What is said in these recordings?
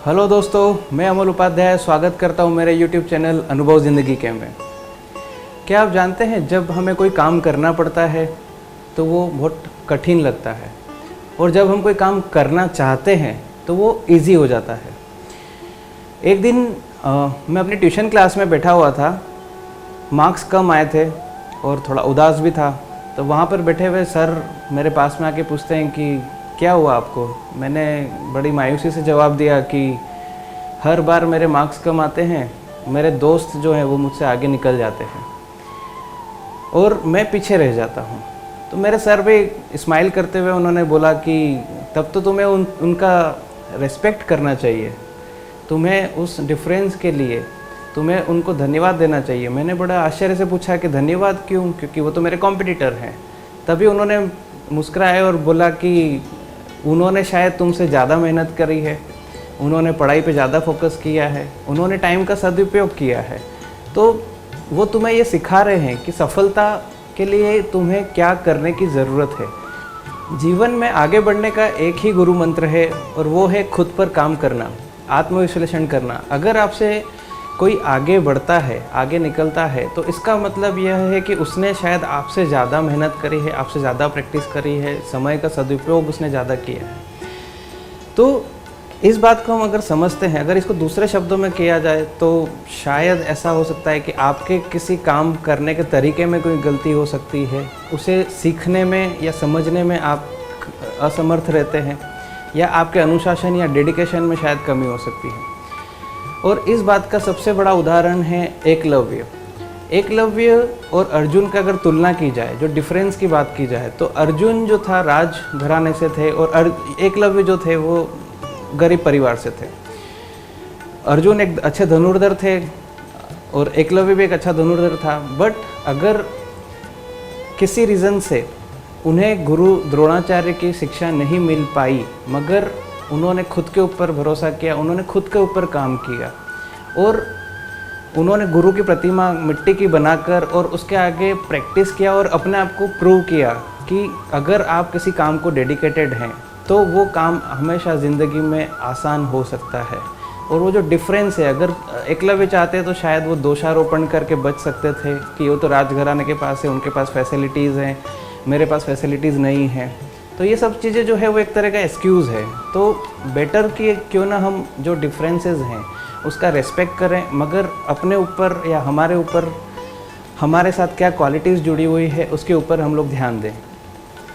Hello दोस्तों, मैं अमोल उपाध्याय स्वागत करता हूं मेरे YouTube चैनल अनुभव ज़िंदगी के में। क्या आप जानते हैं, जब हमें कोई काम करना पड़ता है तो वो बहुत कठिन लगता है, और जब हम कोई काम करना चाहते हैं तो वो इजी हो जाता है। एक दिन मैं अपनी ट्यूशन क्लास में बैठा हुआ था, मार्क्स कम आए थे और थोड़ा उदास भी था। तो वहाँ पर बैठे हुए सर मेरे पास में आके पूछते हैं कि क्या हुआ आपको। मैंने बड़ी मायूसी से जवाब दिया कि हर बार मेरे मार्क्स कम आते हैं, मेरे दोस्त जो हैं वो मुझसे आगे निकल जाते हैं और मैं पीछे रह जाता हूँ। तो मेरे सर भी स्माइल करते हुए उन्होंने बोला कि तब तो तुम्हें उनका रिस्पेक्ट करना चाहिए, तुम्हें उस डिफरेंस के लिए तुम्हें उनको धन्यवाद देना चाहिए। मैंने बड़ा आश्चर्य से पूछा कि धन्यवाद क्यों, क्योंकि वो तो मेरे कॉम्पिटिटर हैं। तभी उन्होंने मुस्कुराए और बोला कि उन्होंने शायद तुमसे ज़्यादा मेहनत करी है, उन्होंने पढ़ाई पे ज़्यादा फोकस किया है, उन्होंने टाइम का सदुपयोग किया है। तो वो तुम्हें ये सिखा रहे हैं कि सफलता के लिए तुम्हें क्या करने की ज़रूरत है। जीवन में आगे बढ़ने का एक ही गुरु मंत्र है, और वो है खुद पर काम करना, आत्मविश्लेषण करना। अगर आपसे कोई आगे बढ़ता है, आगे निकलता है, तो इसका मतलब यह है कि उसने शायद आपसे ज़्यादा मेहनत करी है, आपसे ज़्यादा प्रैक्टिस करी है, समय का सदुपयोग उसने ज़्यादा किया है। तो इस बात को हम अगर समझते हैं, अगर इसको दूसरे शब्दों में किया जाए तो शायद ऐसा हो सकता है कि आपके किसी काम करने के तरीके में कोई गलती हो सकती है, उसे सीखने में या समझने में आप असमर्थ रहते हैं, या आपके अनुशासन या डेडिकेशन में शायद कमी हो सकती है। और इस बात का सबसे बड़ा उदाहरण है एकलव्य। एकलव्य और अर्जुन का अगर तुलना की जाए, जो डिफरेंस की बात की जाए, तो अर्जुन जो था राजघराने से थे और एकलव्य जो थे वो गरीब परिवार से थे। अर्जुन एक अच्छे धनुर्धर थे और एकलव्य भी एक अच्छा धनुर्धर था। बट अगर किसी रीज़न से उन्हें गुरु द्रोणाचार्य की शिक्षा नहीं मिल पाई, मगर उन्होंने खुद के ऊपर भरोसा किया, उन्होंने खुद के ऊपर काम किया और उन्होंने गुरु की प्रतिमा मिट्टी की बनाकर और उसके आगे प्रैक्टिस किया और अपने आप को प्रूव किया कि अगर आप किसी काम को डेडिकेटेड हैं तो वो काम हमेशा ज़िंदगी में आसान हो सकता है। और वो जो डिफरेंस है, अगर एकलव्य चाहते तो शायद वो दोषारोपण करके बच सकते थे कि वो तो राजघराने के पास है, उनके पास फैसिलिटीज़ हैं, मेरे पास फैसिलिटीज़ नहीं हैं। तो ये सब चीज़ें जो है वो एक तरह का एक्सक्यूज़ है। तो बेटर कि क्यों ना हम जो डिफरेंसेस हैं उसका रेस्पेक्ट करें, मगर अपने ऊपर या हमारे ऊपर हमारे साथ क्या क्वालिटीज़ जुड़ी हुई है उसके ऊपर हम लोग ध्यान दें।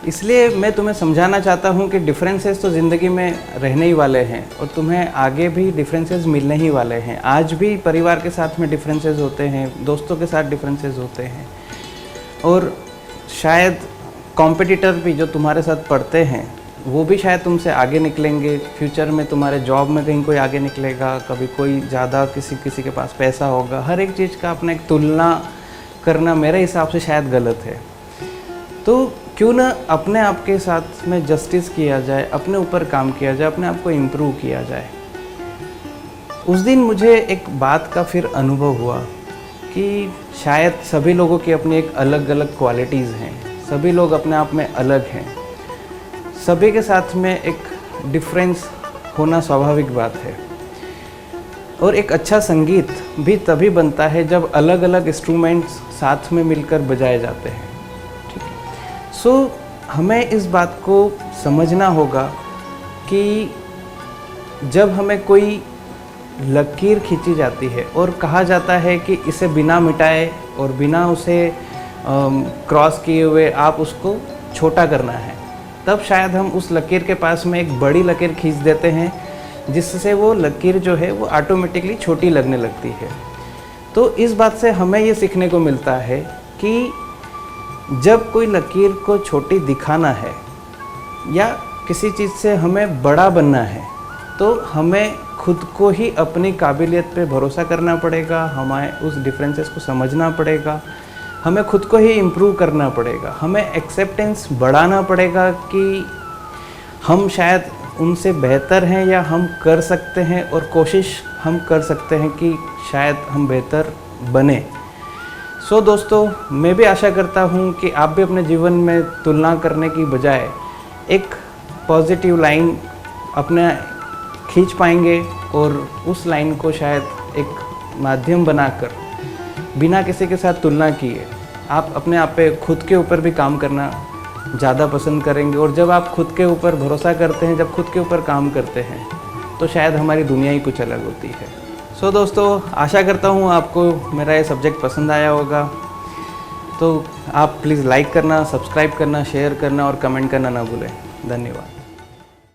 इसलिए मैं तुम्हें समझाना चाहता हूँ कि डिफरेंसेस तो ज़िंदगी में रहने ही वाले हैं और तुम्हें आगे भी डिफरेंसेस मिलने ही वाले हैं। आज भी परिवार के साथ में डिफरेंसेस होते हैं, दोस्तों के साथ डिफरेंसेस होते हैं, और शायद कॉम्पिटिटर भी जो तुम्हारे साथ पढ़ते हैं वो भी शायद तुमसे आगे निकलेंगे। फ्यूचर में तुम्हारे जॉब में कहीं कोई आगे निकलेगा, कभी कोई ज़्यादा किसी के पास पैसा होगा। हर एक चीज़ का अपना एक तुलना करना मेरे हिसाब से शायद गलत है। तो क्यों ना अपने आप के साथ में जस्टिस किया जाए, अपने ऊपर काम किया जाए, अपने आप को इम्प्रूव किया जाए। उस दिन मुझे एक बात का फिर अनुभव हुआ कि शायद सभी लोगों की अपनी एक अलग अलग क्वालिटीज़ हैं, सभी लोग अपने आप में अलग हैं, सभी के साथ में एक डिफरेंस होना स्वाभाविक बात है। और एक अच्छा संगीत भी तभी बनता है जब अलग अलग इंस्ट्रूमेंट्स साथ में मिलकर बजाए जाते हैं। ठीक है, सो हमें इस बात को समझना होगा कि जब हमें कोई लकीर खींची जाती है और कहा जाता है कि इसे बिना मिटाए और बिना उसे क्रॉस किए हुए आप उसको छोटा करना है, तब शायद हम उस लकीर के पास में एक बड़ी लकीर खींच देते हैं, जिससे वो लकीर जो है वो ऑटोमेटिकली छोटी लगने लगती है। तो इस बात से हमें ये सीखने को मिलता है कि जब कोई लकीर को छोटी दिखाना है या किसी चीज़ से हमें बड़ा बनना है, तो हमें खुद को ही अपनी काबिलियत पे भरोसा करना पड़ेगा, हमें उस डिफरेंसेस को समझना पड़ेगा, हमें खुद को ही इम्प्रूव करना पड़ेगा, हमें एक्सेप्टेंस बढ़ाना पड़ेगा कि हम शायद उनसे बेहतर हैं या हम कर सकते हैं, और कोशिश हम कर सकते हैं कि शायद हम बेहतर बने। सो दोस्तों, मैं भी आशा करता हूँ कि आप भी अपने जीवन में तुलना करने की बजाय एक पॉजिटिव लाइन अपने खींच पाएंगे और उस लाइन को शायद एक माध्यम बनाकर बिना किसी के साथ तुलना किए आप अपने आप पे खुद के ऊपर भी काम करना ज़्यादा पसंद करेंगे। और जब आप खुद के ऊपर भरोसा करते हैं, जब खुद के ऊपर काम करते हैं, तो शायद हमारी दुनिया ही कुछ अलग होती है। सो दोस्तों, आशा करता हूँ आपको मेरा ये सब्जेक्ट पसंद आया होगा। तो आप प्लीज़ लाइक करना, सब्सक्राइब करना, शेयर करना और कमेंट करना ना भूलें। धन्यवाद।